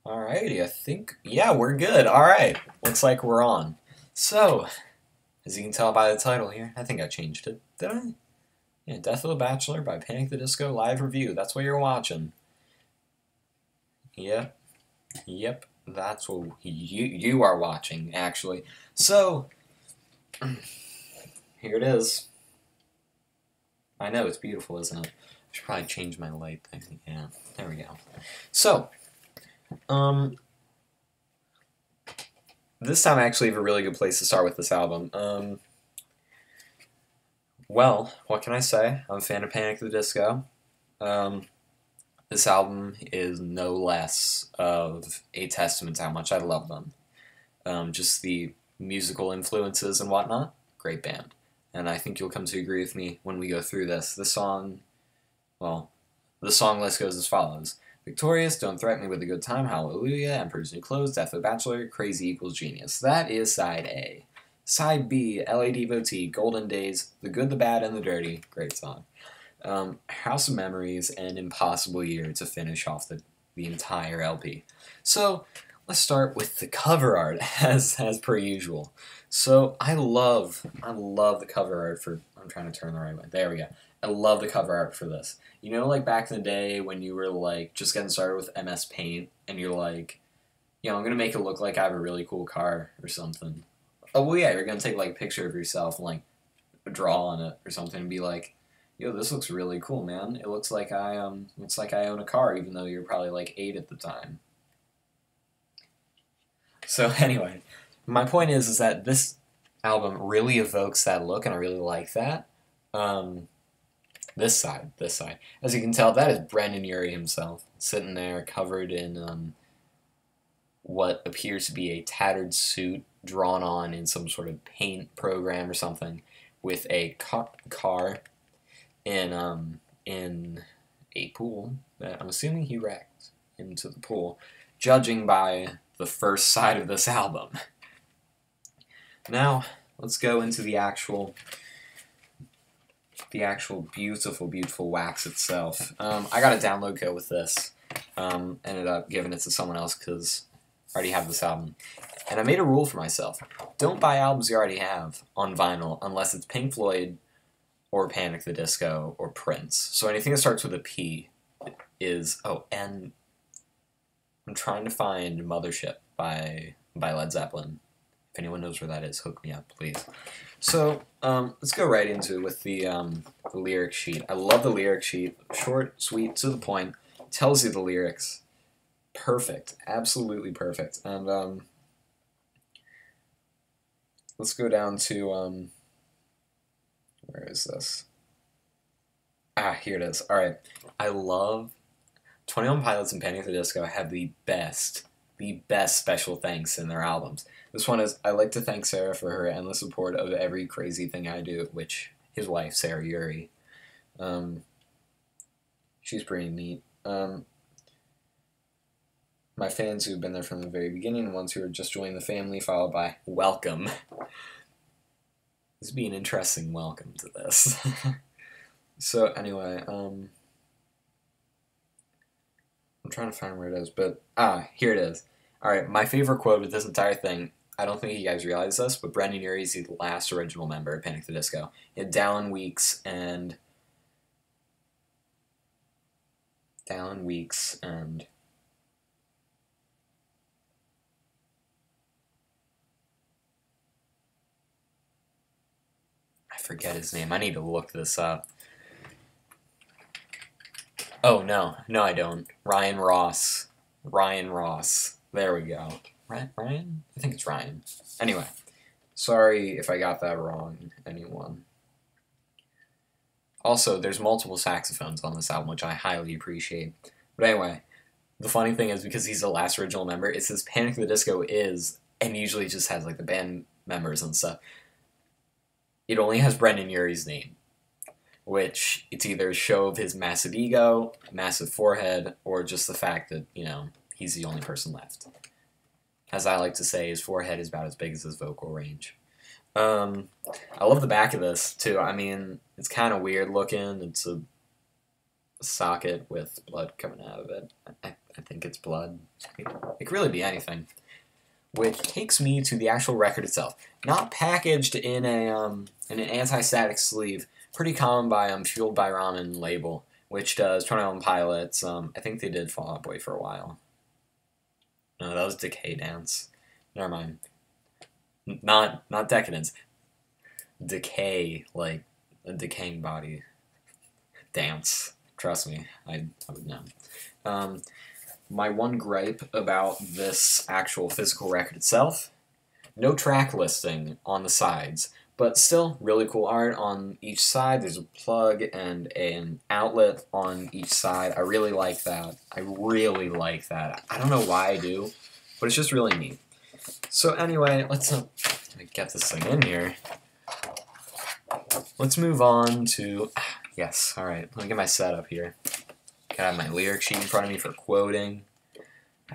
Alrighty, I think, yeah, we're good. Alright, looks like we're on. So, as you can tell by the title here, I think I changed it. Did I? Yeah, Death of the Bachelor by Panic the Disco live review. That's what you're watching. Yep, yep, that's what you are watching, actually. So, here it is. I know, it's beautiful, isn't it? I should probably change my light thing. Yeah, there we go. So, um, this time I actually have a really good place to start with this album. Well, what can I say? I'm a fan of Panic! The Disco. Um, this album is no less of a testament to how much I love them. Just the musical influences and whatnot, great band. And I think you'll come to agree with me when we go through this. Well, the song list goes as follows. Victorious, Don't Threaten Me with a Good Time, Hallelujah, Emperor's New Clothes, Death of the Bachelor, Crazy Equals Genius. That is side A. Side B, LA Devotee, Golden Days, The Good, the Bad, and the Dirty. Great song. House of Memories, and Impossible Year to finish off the entire LP. So, let's start with the cover art, as per usual. So, I love the cover art for... I'm trying to turn the right way. There we go. I love the cover art for this. You know, like back in the day when you were like just getting started with MS Paint and you're like, I'm gonna make it look like I have a really cool car or something. Oh well, yeah, you're gonna take like a picture of yourself and like draw on it or something and be like, yo, this looks really cool, man. It looks like I own a car, even though you're probably like 8 at the time. So anyway, my point is that this album really evokes that look, and I really like that. This side. As you can tell, that is Brendan Urie himself, sitting there covered in what appears to be a tattered suit drawn on in some sort of paint program or something, with a car in a pool that I'm assuming he wrecked into the pool, judging by the first side of this album. Now, let's go into the actual beautiful, beautiful wax itself. I got a download code with this. Ended up giving it to someone else because I already have this album. And I made a rule for myself. Don't buy albums you already have on vinyl unless it's Pink Floyd or Panic! The Disco or Prince. So anything that starts with a P is... Oh, and I'm trying to find Mothership by Led Zeppelin. If anyone knows where that is, hook me up, please. So, let's go right into it with the lyric sheet. I love the lyric sheet. Short, sweet, to the point. Tells you the lyrics. Perfect. Absolutely perfect. And, let's go down to, where is this? Here it is. Alright. I love 21 Pilots and Panic! The Disco have the best special thanks in their albums. This one is, I like to thank Sarah for her endless support of every crazy thing I do, which his wife, Sarah Urie. She's pretty neat. My fans who've been there from the very beginning, and ones who are just joining the family, followed by welcome. This would be an interesting welcome to this. So anyway, I'm trying to find where it is, but here it is. Alright, my favorite quote with this entire thing, I don't think you guys realize this, but Brendan Urie is the last original member of Panic! The Disco. He had Dallin Weeks and I forget his name. I need to look this up. Oh, no, I don't. Ryan Ross. There we go. Ryan? I think it's Ryan. Anyway, sorry if I got that wrong, anyone. Also, there's multiple saxophones on this album, which I highly appreciate. But anyway, the funny thing is, because he's the last original member, it says Panic! The Disco is, and usually just has like the band members and stuff. It only has Brendan Urie's name, which it's either a show of his massive ego, massive forehead, or just the fact that, he's the only person left. As I like to say, his forehead is about as big as his vocal range. I love the back of this, too. I mean, it's kind of weird looking. It's a socket with blood coming out of it. I think it's blood. It could really be anything. Which takes me to the actual record itself. Not packaged in an anti-static sleeve. Pretty common by Fueled by Ramen label, which does 21 Pilots. I think they did Fall Out Boy for a while. No, that was Decay Dance. Never mind. Not Decadence. Decay, like a decaying body. Dance. Trust me, I would know. My one gripe about this actual physical record itself, no track listing on the sides, but still really cool art on each side. There's a plug and an outlet on each side. I really like that. I really like that. I don't know why I do, but it's just really neat. So anyway, let's get this thing in here. Let's move on to, yes, alright, let me get my setup here. Gotta have my lyric sheet in front of me for quoting.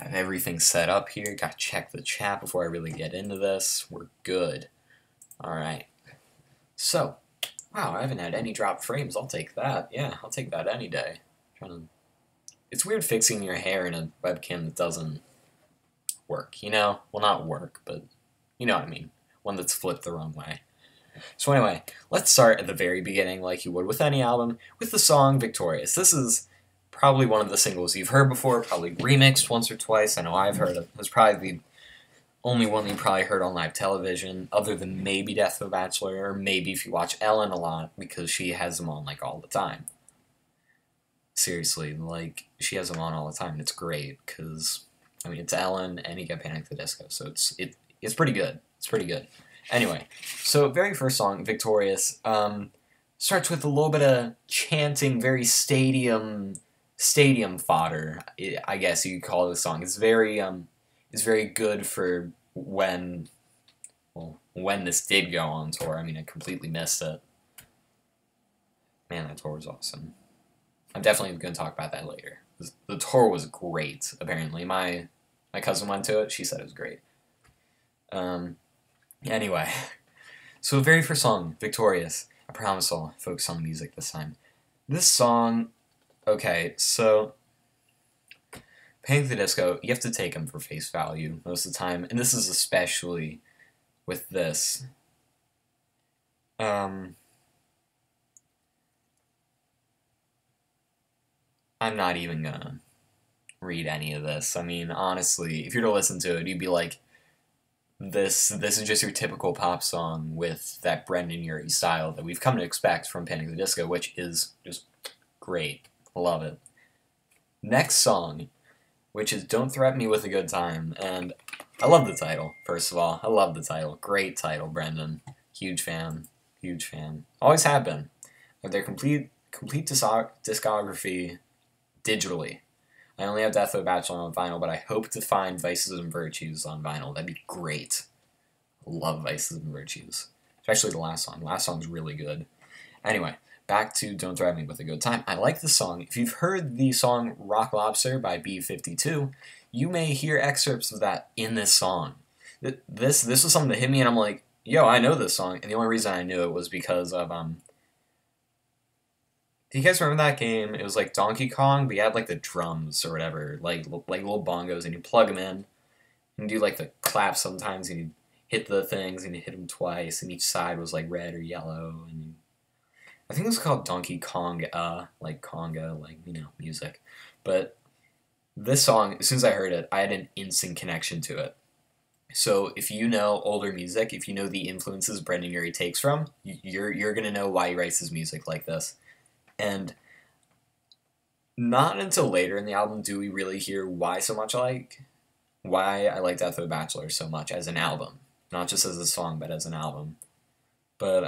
I have everything set up here. Gotta check the chat before I really get into this. We're good. Alright. So, wow, I haven't had any drop frames. I'll take that. Yeah, I'll take that any day. It's weird fixing your hair in a webcam that doesn't work, you know? Well, not work, but you know what I mean. One that's flipped the wrong way. So anyway, let's start at the very beginning like you would with any album, with the song Victorious. This is probably one of the singles you've heard before, probably remixed once or twice. I know I've heard it. It's probably the only one you probably heard on live television, other than maybe Death of a Bachelor, or maybe if you watch Ellen a lot, because she has them on, like, all the time. Seriously, like, she has them on all the time, and it's great, because, I mean, it's Ellen, and you get Panic at the Disco, so it's pretty good. It's pretty good. Anyway, so very first song, Victorious, starts with a little bit of chanting, very stadium fodder, I guess you could call this song. It's very good for when this did go on tour. I mean, I completely missed it. Man, that tour was awesome. I'm definitely going to talk about that later. The tour was great, apparently. My cousin went to it. She said it was great. Anyway, so the very first song, Victorious. I promise I'll focus on the music this time. This song, okay, so Panic at the Disco, you have to take them for face value most of the time, and this is especially with this. I'm not even gonna read any of this. I mean, honestly, if you were to listen to it, you'd be like, this is just your typical pop song with that Brendan Urie style that we've come to expect from Panic at the Disco, which is just great. Love it. Next song, which is Don't Threaten Me with a Good Time, and I love the title, first of all. I love the title. Great title, Brendan. Huge fan. Huge fan. Always have been. Their complete discography digitally. I only have Death of a Bachelor on vinyl, but I hope to find Vices and Virtues on vinyl. That'd be great. Love Vices and Virtues. Especially the last song. The last song's really good. Anyway, back to Don't Threaten Me with a Good Time. I like this song. If you've heard the song Rock Lobster by B-52, you may hear excerpts of that in this song. This was something that hit me, and I'm like, yo, I know this song. And the only reason I knew it was because of, do you guys remember that game? It was like Donkey Kong, but you had like the drums or whatever, like little bongos, and you plug them in, and do like the claps sometimes, and you hit the things, and you hit them twice, and each side was like red or yellow, and I think it was called Donkey Kong, like conga, like, you know, music. But this song, as soon as I heard it, I had an instant connection to it. So if you know older music, if you know the influences Brendan Urie takes from, you're gonna know why he writes his music like this. And not until later in the album do we really hear why I like Death of a Bachelor so much as an album. Not just as a song, but as an album. But,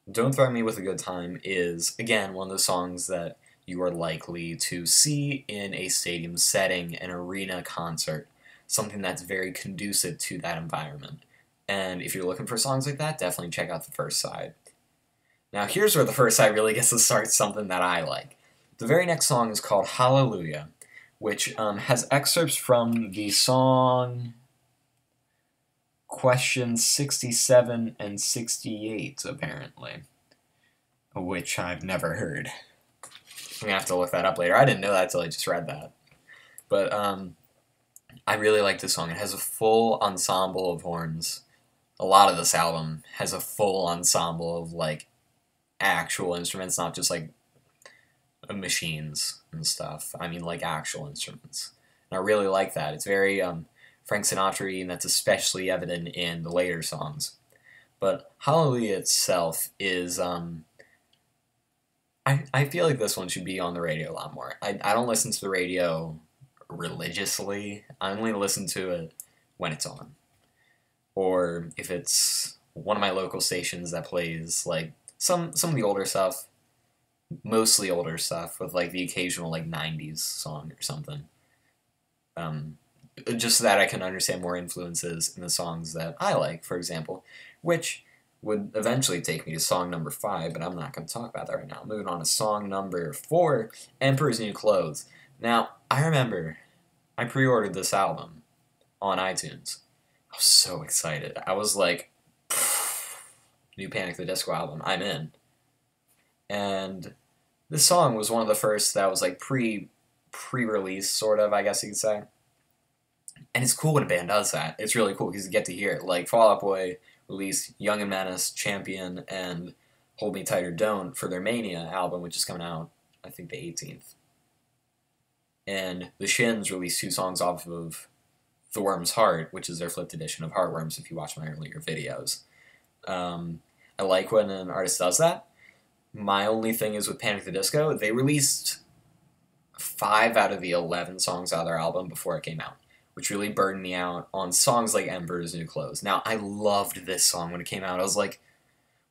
Don't Threaten Me with a Good Time is, again, one of the songs that you are likely to see in a stadium setting, an arena concert, something that's very conducive to that environment. And if you're looking for songs like that, definitely check out the first side. Now here's where the first side really gets to start something that I like. The very next song is called Hallelujah, which has excerpts from the song questions 67 and 68, apparently, which I've never heard. I'm gonna have to look that up later. I didn't know that till I just read that. But I really like this song. It has a full ensemble of horns. A lot of this album has a full ensemble of like actual instruments, not just like machines and stuff. I mean like actual instruments. And I really like that. It's very Frank Sinatra, and that's especially evident in the later songs. But Hallelujah itself is I feel like this one should be on the radio a lot more. I don't listen to the radio religiously. I only listen to it when it's on. Or if it's one of my local stations that plays like some of the older stuff, mostly older stuff with like the occasional like 90s song or something. Um, just so that I can understand more influences in the songs that I like, for example, which would eventually take me to song number 5, but I'm not going to talk about that right now. Moving on to song number 4, Emperor's New Clothes. Now, I remember I pre-ordered this album on iTunes. I was so excited. I was like, new Panic! The Disco album, I'm in. And this song was one of the first that was like pre-release, sort of, I guess you could say. And it's cool when a band does that. It's really cool because you get to hear it. Like Fall Out Boy released Young and Menace, Champion, and Hold Me Tight or Don't for their Mania album, which is coming out, I think, the 18th. And the Shins released 2 songs off of The Worm's Heart, which is their flipped edition of Heartworms, if you watch my earlier videos. I like when an artist does that. My only thing is with Panic! The Disco, they released 5 out of the 11 songs out of their album before it came out, which really burned me out on songs like Emperor's New Clothes. Now, I loved this song when it came out. I was like,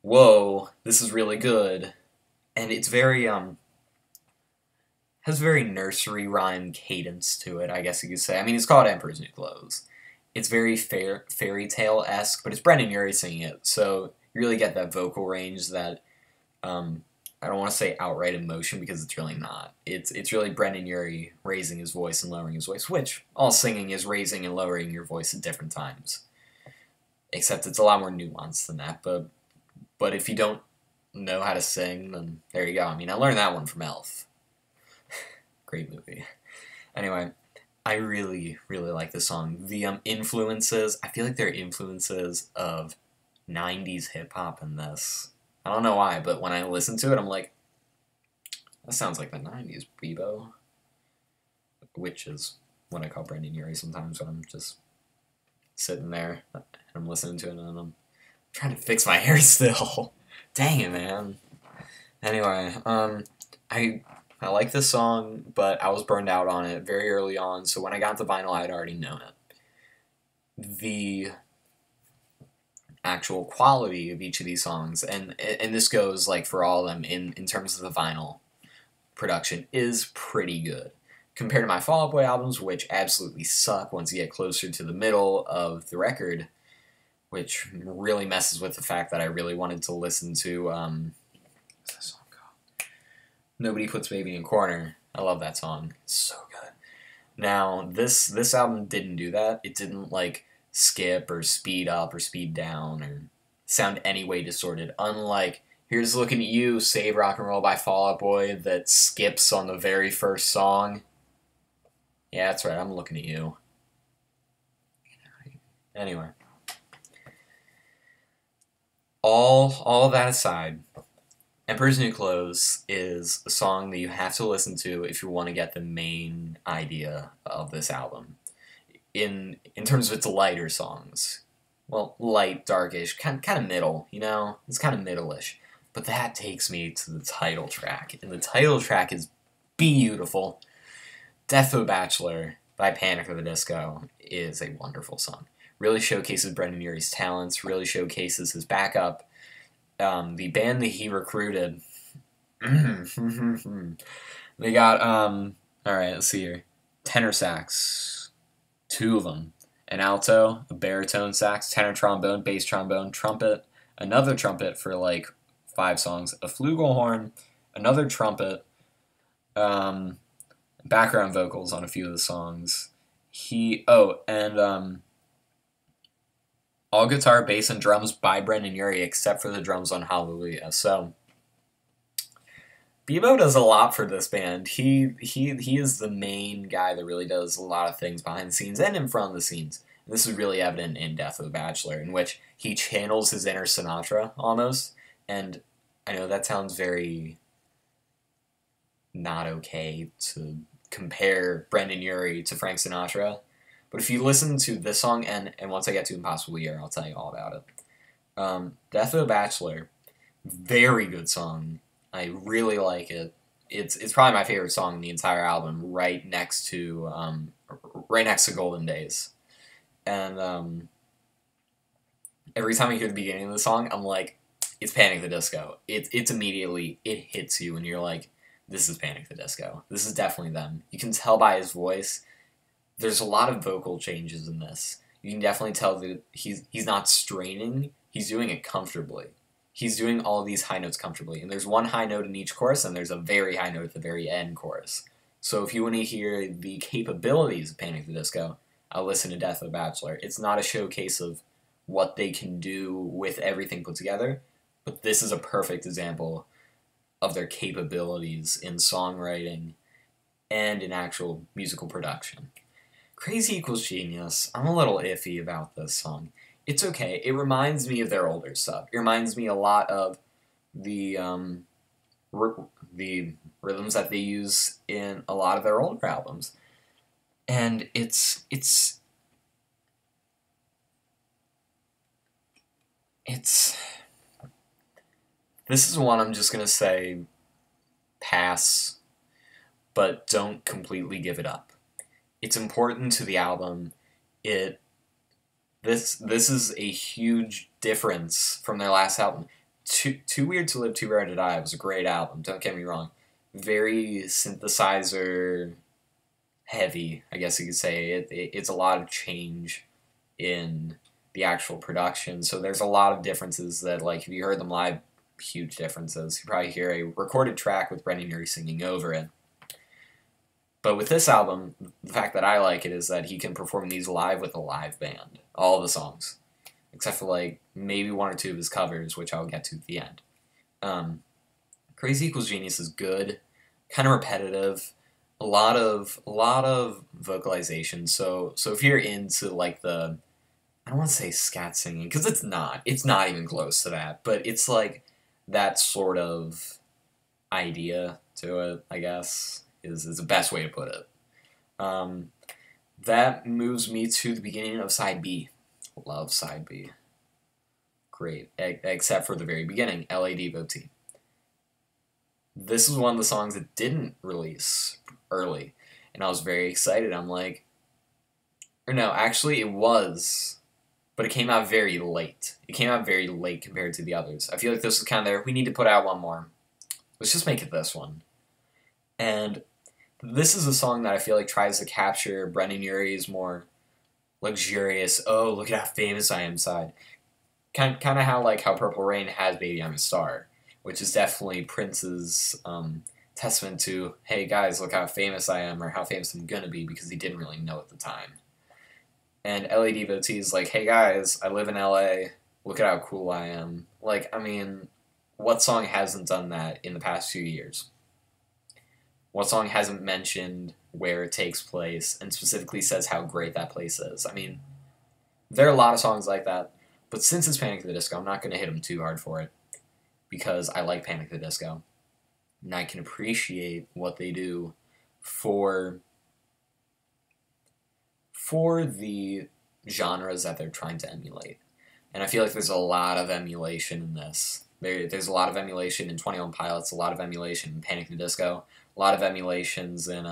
whoa, this is really good. And it's very, has very nursery rhyme cadence to it, I guess you could say. I mean, it's called Emperor's New Clothes. It's very fairy tale-esque, but it's Brendan Urie singing it, so you really get that vocal range that, I don't want to say outright emotion because it's really not. It's really Brendan Urie raising his voice and lowering his voice, which all singing is raising and lowering your voice at different times. Except it's a lot more nuanced than that, but if you don't know how to sing, then there you go. I mean, I learned that one from Elf. Great movie. Anyway, I really, really like this song. The influences, I feel like there are influences of 90s hip-hop in this. I don't know why, but when I listen to it, I'm like, that sounds like the 90s, Bebo. Which is what I call Brendan Urie sometimes when I'm just sitting there and I'm listening to it and I'm trying to fix my hair still. Dang it, man. Anyway, I like this song, but I was burned out on it very early on, so when I got the vinyl, I'd already known it. The actual quality of each of these songs, and this goes like for all of them in terms of the vinyl production, is pretty good. Compared to my Fall Out Boy albums, which absolutely suck once you get closer to the middle of the record, which really messes with the fact that I really wanted to listen to, what's that song called? Nobody Puts Baby in a Corner. I love that song. It's so good. Now, this album didn't do that. It didn't, like, skip or speed up or speed down or sound any way distorted. Unlike Here's Looking at You, Save Rock and Roll by Fall Out Boy that skips on the very first song. Yeah, that's right, I'm looking at you. Anyway. All of that aside, Emperor's New Clothes is a song that you have to listen to if you want to get the main idea of this album. In terms of its lighter songs. Well, light, darkish, kind of middle, you know? It's kind of middle-ish. But that takes me to the title track. And the title track is beautiful. Death of a Bachelor by Panic! At the Disco is a wonderful song. Really showcases Brendan Urie's talents, really showcases his backup. The band that he recruited, they got, alright, let's see here. Tenor sax, 2 of them. An alto, a baritone sax, tenor trombone, bass trombone, trumpet, another trumpet for like 5 songs, a flugelhorn, another trumpet, background vocals on a few of the songs. All guitar, bass, and drums by Brendan Urie, except for the drums on Hallelujah. So, Bebo does a lot for this band. He is the main guy that really does a lot of things behind the scenes and in front of the scenes. And this is really evident in Death of the Bachelor, in which he channels his inner Sinatra almost. And I know that sounds very not okay to compare Brendan Urie to Frank Sinatra, but if you listen to this song and once I get to Impossible Year, I'll tell you all about it. Death of the Bachelor, very good song. I really like it. It's probably my favorite song in the entire album, right next to Golden Days. And every time I hear the beginning of the song, I'm like, it's Panic at the Disco. It's immediately, it hits you and you're like, this is Panic at the Disco. This is definitely them. You can tell by his voice. There's a lot of vocal changes in this. You can definitely tell that he's not straining. He's doing it comfortably. He's doing all these high notes comfortably. And there's one high note in each chorus, and there's a very high note at the very end chorus. So if you want to hear the capabilities of Panic at the Disco, I'll listen to Death of the Bachelor. It's not a showcase of what they can do with everything put together, but this is a perfect example of their capabilities in songwriting and in actual musical production. Crazy Equals Genius, I'm a little iffy about this song. It's okay. It reminds me of their older stuff. It reminds me a lot of the the rhythms that they use in a lot of their older albums. And it's this is one I'm just going to say pass, but don't completely give it up. It's important to the album. This is a huge difference from their last album. Too Weird to Live, Too Rare to Die was a great album, don't get me wrong. Very synthesizer heavy, I guess you could say. It's a lot of change in the actual production, so there's a lot of differences that, like, if you heard them live, huge differences. You probably hear a recorded track with Brendan Urie singing over it. But with this album, the fact that I like it is that he can perform these live with a live band. All the songs. Except for, like, maybe one or two of his covers, which I'll get to at the end. Crazy Equals Genius is good. Kind of repetitive. A lot of vocalization. So if you're into, like, I don't want to say scat singing, because it's not. It's not even close to that. But it's, like, that sort of idea to it, I guess, is the best way to put it. That moves me to the beginning of Side B. Love Side B. Great. Except for the very beginning, LA Devotee. This is one of the songs that didn't release early, and I was very excited. I'm like, or no, actually it was, but it came out very late. It came out very late compared to the others. I feel like this was kind of there. We need to put out one more. Let's just make it this one. And this is a song that I feel like tries to capture Brendan Urie's more luxurious, oh, look at how famous I am side. Kind of how Purple Rain has Baby I'm a Star, which is definitely Prince's testament to, hey guys, look how famous I am, or how famous I'm gonna be, because he didn't really know at the time. And LA Devotee is like, hey guys, I live in LA, look at how cool I am. Like, I mean, what song hasn't done that in the past few years? What song hasn't mentioned where it takes place and specifically says how great that place is? I mean, there are a lot of songs like that, but since it's Panic at the Disco, I'm not going to hit them too hard for it, because I like Panic at the Disco, and I can appreciate what they do for the genres that they're trying to emulate. And I feel like there's a lot of emulation in this. There's a lot of emulation in 21 Pilots, a lot of emulation in Panic at the Disco, a lot of emulations in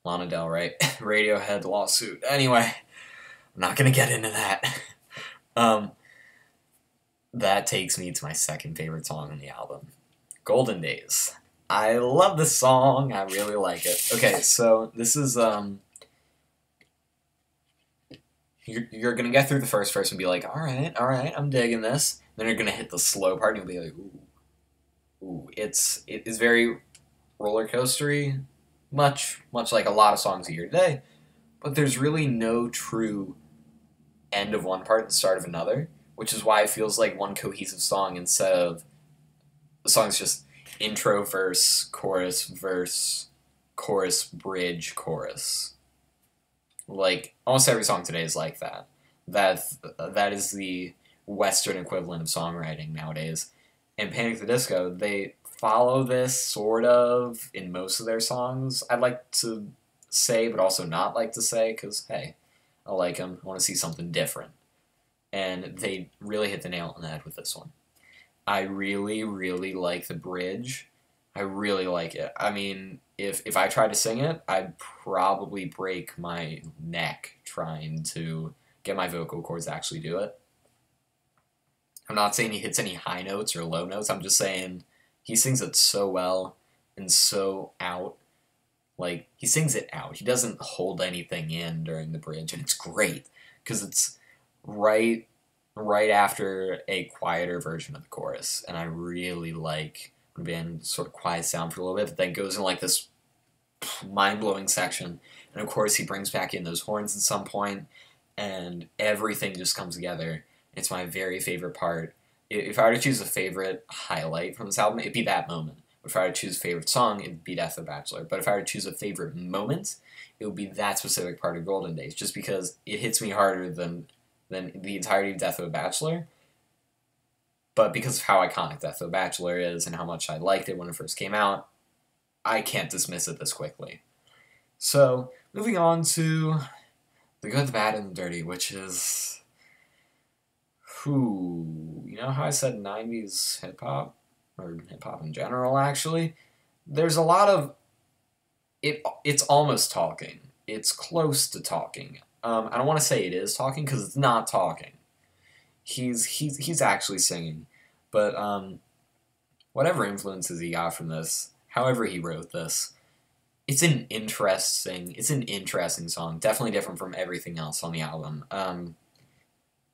Lana Del Rey, Radiohead lawsuit. Anyway, I'm not going to get into that. That takes me to my second favorite song on the album, Golden Days. I love this song. I really like it. Okay, so this is you're gonna get through the first verse and be like, all right, I'm digging this. Then you're gonna hit the slow part and you'll be like, ooh. It is very roller coastery, much like a lot of songs you hear today. But there's really no true end of one part and start of another, which is why it feels like one cohesive song instead of The song's just intro, verse, chorus, bridge, chorus. Like, almost every song today is like that. That is the Western equivalent of songwriting nowadays. And Panic! At the Disco, they follow this sort of in most of their songs. I'd like to say, but also not like to say, because, hey, I like them. I want to see something different. And they really hit the nail on the head with this one. I really, really like the bridge. I really like it. I mean, if I tried to sing it, I'd probably break my neck trying to get my vocal cords to actually do it. I'm not saying he hits any high notes or low notes. I'm just saying he sings it so well and so out. Like, he sings it out. He doesn't hold anything in during the bridge, and it's great because it's right after a quieter version of the chorus, and I really like when the band sort of quiets down for a little bit, but then goes in like this mind-blowing section, and of course he brings back in those horns at some point, and everything just comes together. It's my very favorite part. If I were to choose a favorite highlight from this album, it'd be that moment. If I were to choose a favorite song, it'd be Death of the Bachelor. But if I were to choose a favorite moment, it would be that specific part of Golden Days, just because it hits me harder than the entirety of Death of a Bachelor. But because of how iconic Death of a Bachelor is and how much I liked it when it first came out, I can't dismiss it this quickly. So, moving on to The Good, the Bad, and the Dirty, which is... you know how I said 90s hip-hop? Or hip-hop in general, actually? There's a lot of... It's almost talking. It's close to talking. I don't want to say it is talking, because it's not talking. He's actually singing. But, whatever influences he got from this, however he wrote this, it's an interesting song. Definitely different from everything else on the album.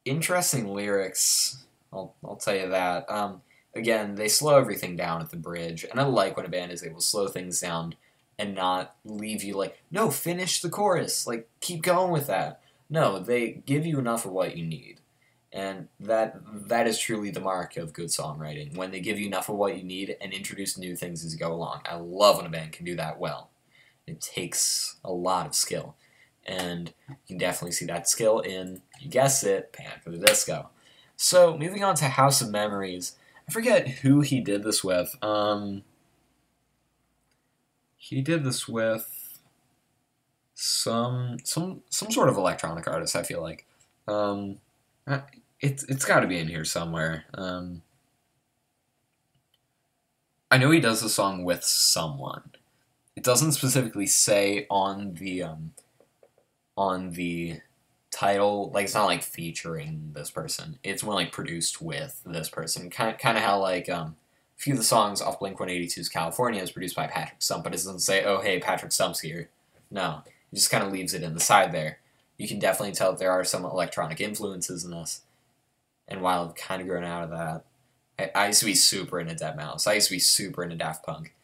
Interesting lyrics, I'll tell you that. Again, they slow everything down at the bridge, and I like when a band is able to slow things down and not leave you like, no, finish the chorus, like, keep going with that. No, they give you enough of what you need. And that is truly the mark of good songwriting, when they give you enough of what you need and introduce new things as you go along. I love when a band can do that well. It takes a lot of skill. And you can definitely see that skill in, you guessed it, Panic! At the Disco. So, moving on to House of Memories. I forget who he did this with. He did this with some sort of electronic artist, I feel like. It's got to be in here somewhere. I know he does the song with someone. It doesn't specifically say on the title, like, it's not like featuring this person. It's more like produced with this person. Kind of how like a few of the songs off Blink-182's California is produced by Patrick Stump, but it doesn't say, oh hey, Patrick Stump's here. No, it just kind of leaves it in the side there. You can definitely tell that there are some electronic influences in this. And while I've kind of grown out of that, I used to be super into Deadmau5. I used to be super into Daft Punk.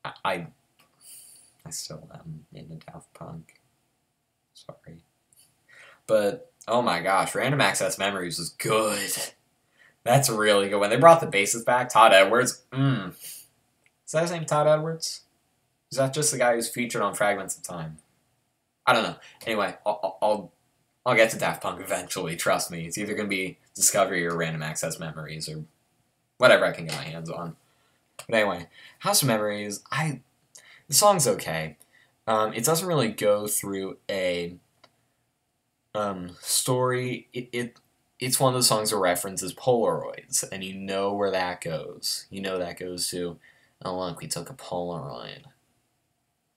I still am into Daft Punk. Sorry. But, oh my gosh, Random Access Memories was good. That's really good. When they brought the bassist back, Todd Edwards, Is that his name, Todd Edwards? Is that just the guy who's featured on Fragments of Time? I don't know. Anyway, I'll get to Daft Punk eventually, trust me. It's either going to be Discovery or Random Access Memories or whatever I can get my hands on. But anyway, House of Memories, the song's okay. It doesn't really go through a story. It's one of those songs that references Polaroids, and you know where that goes. You know that goes to, oh look, we took a Polaroid.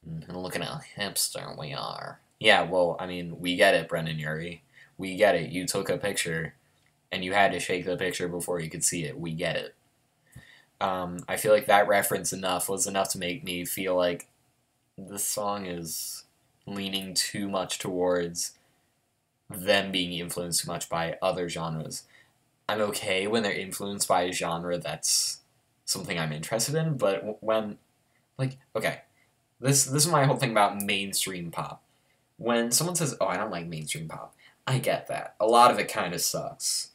And look at how hipster we are. Yeah, well, I mean, we get it, Brendan Urie. We get it. You took a picture, and you had to shake the picture before you could see it. We get it. I feel like that reference was enough to make me feel like this song is leaning too much towards them being influenced too much by other genres. I'm okay when they're influenced by a genre that's something I'm interested in, but when, like, okay, this is my whole thing about mainstream pop. When someone says, oh, I don't like mainstream pop, I get that. A lot of it kind of sucks.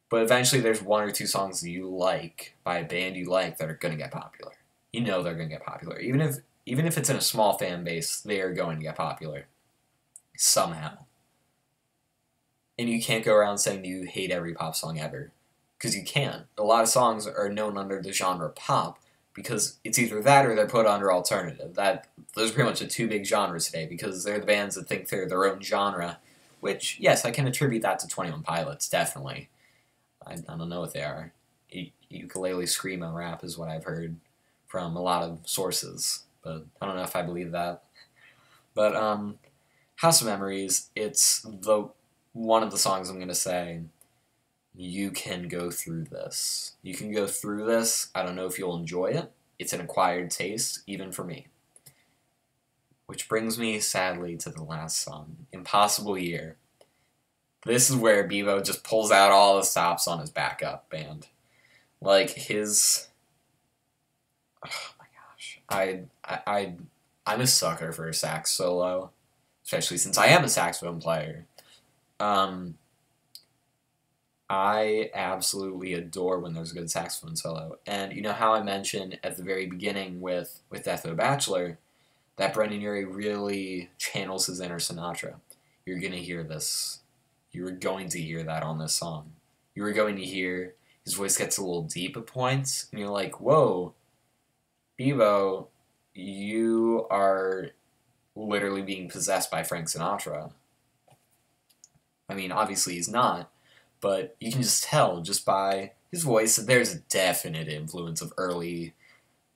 But eventually there's one or two songs that you like by a band you like that are going to get popular. You know they're going to get popular. Even if it's in a small fan base, they are going to get popular. Somehow. And you can't go around saying that you hate every pop song ever. Because you can't. A lot of songs are known under the genre pop because it's either that or they're put under alternative. Those are pretty much the two big genres today because they're the bands that think they're their own genre, which, yes, I can attribute that to 21 Pilots, definitely. I don't know what they are. Ukulele screamo rap is what I've heard from a lot of sources, but I don't know if I believe that. But House of Memories, it's one of the songs I'm going to say, you can go through this. You can go through this. I don't know if you'll enjoy it. It's an acquired taste, even for me. Which brings me, sadly, to the last song, Impossible Year. This is where Bebo just pulls out all the stops on his backup band. Like, his... Oh my gosh. I'm a sucker for a sax solo. Especially since I am a saxophone player. I absolutely adore when there's a good saxophone solo. And you know how I mentioned at the very beginning with Death of a Bachelor that Brendan Urie really channels his inner Sinatra. You're going to hear this. You were going to hear that on this song. You were going to hear his voice gets a little deep at points, and you're like, whoa, Bebo, you are literally being possessed by Frank Sinatra. I mean, obviously he's not, but you can just tell just by his voice that there's a definite influence of early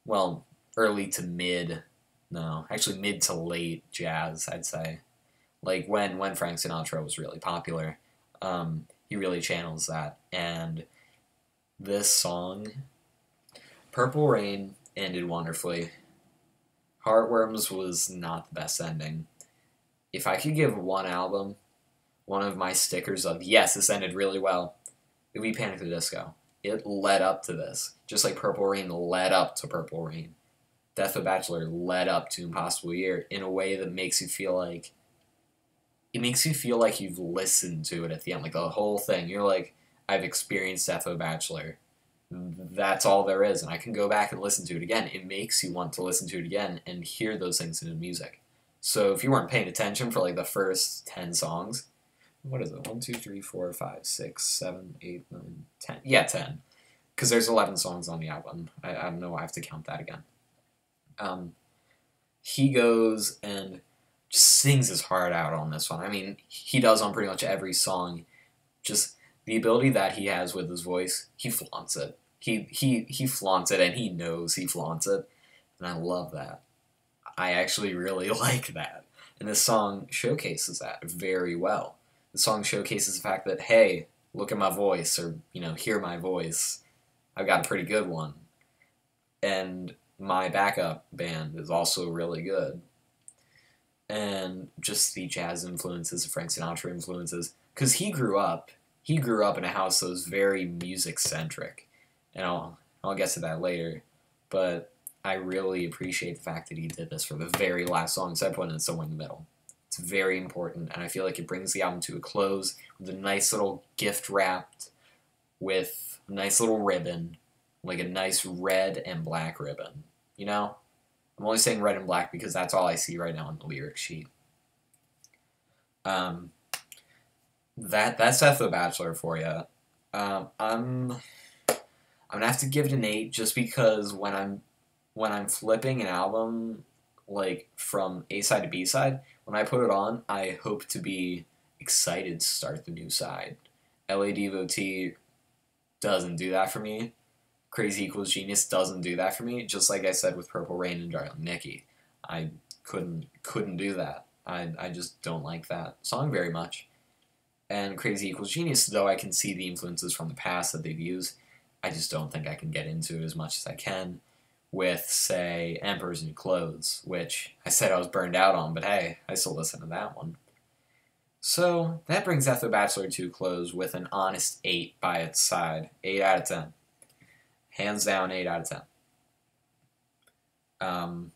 to mid, no, actually mid to late jazz, I'd say. Like when Frank Sinatra was really popular, he really channels that. And this song, Purple Rain, ended wonderfully. Heartworms was not the best ending. If I could give one album one of my stickers of, yes, this ended really well, it would be Panic! At the Disco. It led up to this. Just like Purple Rain led up to Purple Rain. Death of a Bachelor led up to Impossible Year in a way that makes you feel like... It makes you feel like you've listened to it at the end. Like the whole thing. You're like, I've experienced Death of a Bachelor. That's all there is. And I can go back and listen to it again. It makes you want to listen to it again and hear those things in the music. So if you weren't paying attention for like the first 10 songs... What is it? 1, 2, 3, 4, 5, 6, 7, 8, 9, 10. Yeah, 10. Because there's 11 songs on the album. I don't know. I have to count that again. He goes and just sings his heart out on this one. I mean, he does on pretty much every song. Just the ability that he has with his voice, he flaunts it. He flaunts it, and he knows he flaunts it. And I love that. I actually really like that. And this song showcases that very well. The song showcases the fact that, hey, look at my voice, or, hear my voice. I've got a pretty good one. And my backup band is also really good. And just the jazz influences, the Frank Sinatra influences. Because he grew up in a house that was very music-centric. And I'll get to that later. But I really appreciate the fact that he did this for the very last song, so I put it somewhere in the middle. It's very important, and I feel like it brings the album to a close with a nice little gift wrapped with a nice little ribbon, like a nice red and black ribbon. I'm only saying red and black because that's all I see right now on the lyric sheet. That's Death of a Bachelor for you. I'm gonna have to give it an 8 just because when I'm flipping an album like from A side to B side, when I put it on, I hope to be excited to start the new side. LA Devotee doesn't do that for me. Crazy Equals Genius doesn't do that for me. Just like I said with Purple Rain and Darling Nikki, I couldn't do that. I just don't like that song very much. And Crazy Equals Genius, though I can see the influences from the past that they've used, I just don't think I can get into it as much as I can with, say, Emperor's New Clothes, which I said I was burned out on, but hey, I still listen to that one. So, that brings Death of a Bachelor to a close with an honest 8 by its side. 8 out of 10. Hands down, 8 out of 10.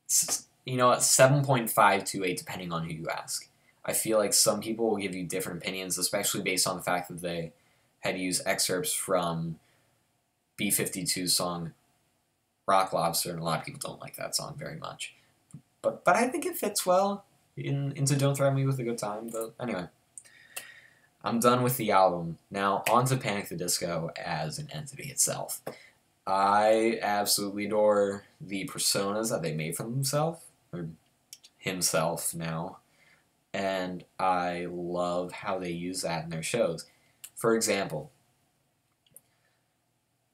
7.5 to 8 depending on who you ask. I feel like some people will give you different opinions, especially based on the fact that had used excerpts from B-52's song Rock Lobster, and a lot of people don't like that song very much. But I think it fits well into Don't Threaten Me with a Good Time. But anyway, I'm done with the album. Now, on to Panic! At the Disco as an entity itself. I absolutely adore the personas that they made for themselves, or himself now, and I love how they use that in their shows. For example,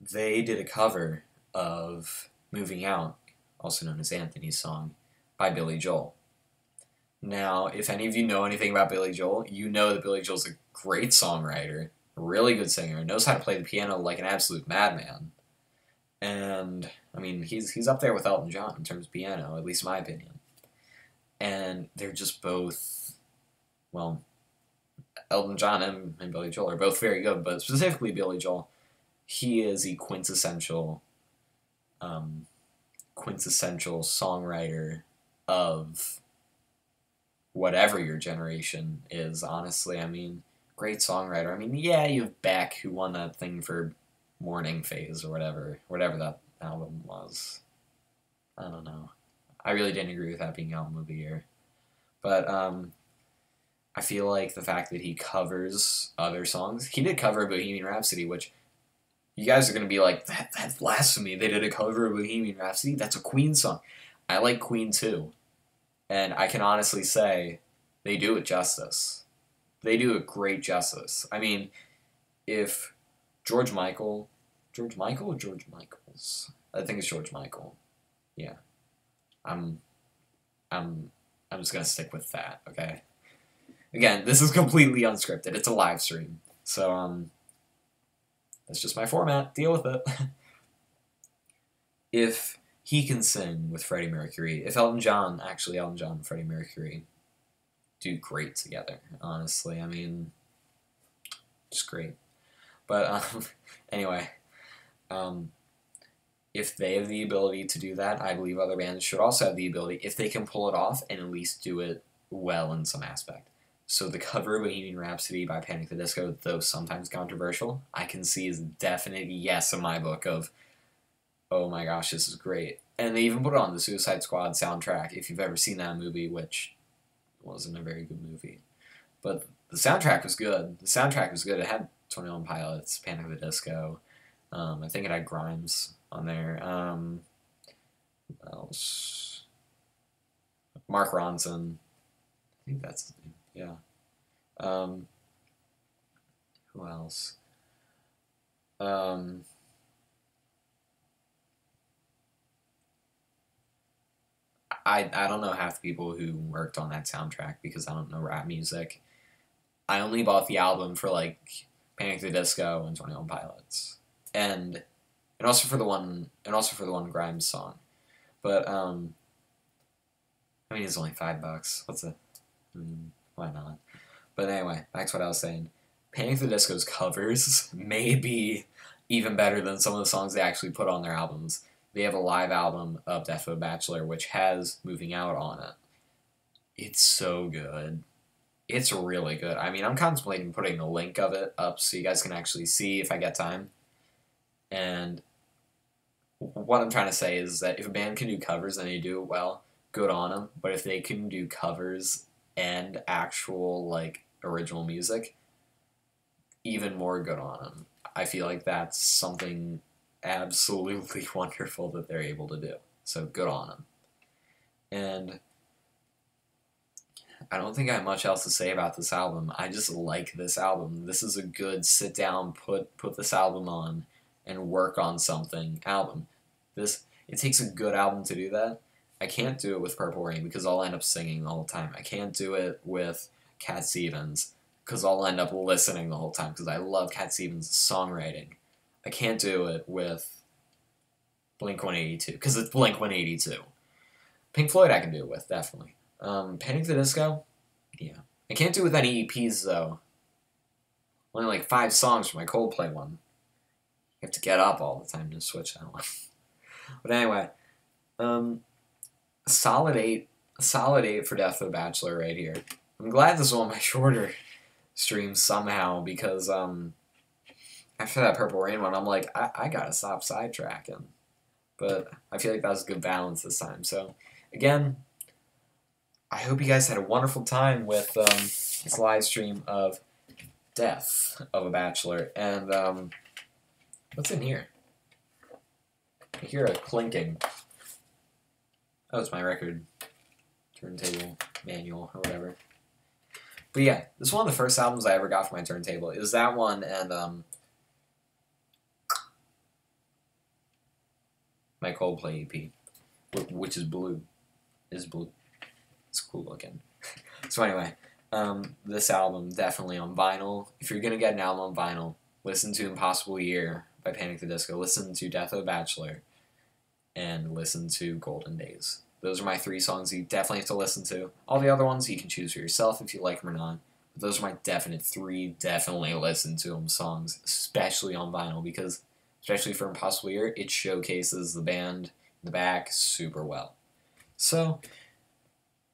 they did a cover of Moving Out, also known as Anthony's song, by Billy Joel. Now, if any of you know anything about Billy Joel, you know that Billy Joel's a great songwriter, a really good singer, knows how to play the piano like an absolute madman. And, I mean, he's up there with Elton John in terms of piano, at least in my opinion. And they're just both, well, Elton John and Billy Joel are both very good, but specifically Billy Joel, he is the quintessential songwriter of whatever your generation is, honestly. I mean, great songwriter. I mean, yeah, you have Beck, who won that thing for Morning Phase or whatever that album was. I don't know. I really didn't agree with that being album of the year. But I feel like the fact that he covers other songs, he did cover Bohemian Rhapsody, which you guys are going to be like, that's blasphemy. They did a cover of Bohemian Rhapsody? That's a Queen song. I like Queen too. And I can honestly say they do it justice. They do it great justice. I mean, if George Michael or George Michaels? I think it's George Michael. Yeah. I'm just gonna stick with that, okay? Again, this is completely unscripted. It's a live stream. So, that's just my format. Deal with it. If he can sing with Freddie Mercury, if Elton John and Freddie Mercury do great together, honestly. I mean, just great. But, anyway, if they have the ability to do that, I believe other bands should also have the ability, if they can pull it off, and at least do it well in some aspect. So the cover of Bohemian Rhapsody by Panic! At the Disco, though sometimes controversial, I can see as a definite yes in my book of, oh my gosh, this is great. And they even put it on the Suicide Squad soundtrack, if you've ever seen that movie, which wasn't a very good movie. But the soundtrack was good. It had 21 Pilots, Panic! At the Disco. I think it had Grimes on there. What else? Mark Ronson. I think that's his name. Yeah. Who else? I don't know half the people who worked on that soundtrack because I don't know rap music. I only bought the album for like Panic! At the Disco and 21 Pilots. And also for the one Grimes song. But I mean it's only $5. What's it? I mean, why not? But anyway, back to what I was saying. Panic! At the Disco's covers may be even better than some of the songs they actually put on their albums. They have a live album of Death of a Bachelor, which has Moving Out on it. It's so good. It's really good. I mean, I'm contemplating putting the link of it up so you guys can actually see if I get time. And what I'm trying to say is that if a band can do covers and they do it well, good on them. But if they can do covers and actual, like, original music, even more good on them. I feel like that's something absolutely wonderful that they're able to do. So good on them. And I don't think I have much else to say about this album. I just like this album. This is a good sit down, put this album on, and work on something album. It takes a good album to do that. I can't do it with Purple Rain because I'll end up singing the whole time. I can't do it with Cat Stevens because I'll end up listening the whole time because I love Cat Stevens' songwriting. I can't do it with Blink-182 because it's Blink-182. Pink Floyd I can do it with, definitely. Panic! At the Disco? Yeah. I can't do it with any EPs, though. Only like 5 songs for my Coldplay one. You have to get up all the time to switch that one. But anyway, solid 8 for Death of the Bachelor right here. I'm glad this is one of my shorter streams somehow because, after that Purple Rain one, I'm like, I gotta stop sidetracking. But I feel like that was a good balance this time. So, again, I hope you guys had a wonderful time with this live stream of Death of a Bachelor. And what's in here? I hear a clinking. Oh, it's my record turntable manual or whatever. But yeah, this is one of the first albums I ever got for my turntable. It was that one and my Coldplay EP, which is blue. Is blue. It's cool looking. So anyway, this album definitely on vinyl. If you're gonna get an album on vinyl, listen to Impossible Year by Panic! At the Disco. Listen to Death of a Bachelor, and listen to Golden Days. Those are my 3 songs you definitely have to listen to. All the other ones you can choose for yourself if you like them or not. But those are my definite 3 definitely listen to them songs, especially on vinyl, because especially for Impossible Year, it showcases the band in the back super well. So,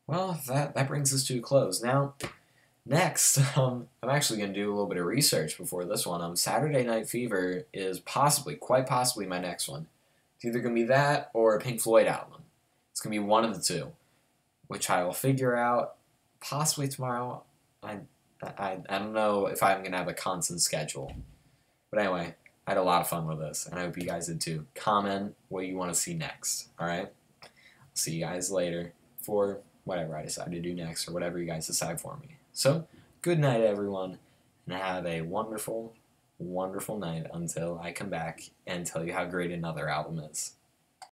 well, that brings us to a close. Now, next, I'm actually going to do a little bit of research before this one. Saturday Night Fever is quite possibly my next one. It's either going to be that or a Pink Floyd album. It's going to be one of the 2, which I will figure out possibly tomorrow. I don't know if I'm going to have a constant schedule. But anyway, I had a lot of fun with this, and I hope you guys did too. Comment what you want to see next, alright? See you guys later for whatever I decide to do next, or whatever you guys decide for me. So, good night, everyone, and have a wonderful, wonderful night until I come back and tell you how great another album is.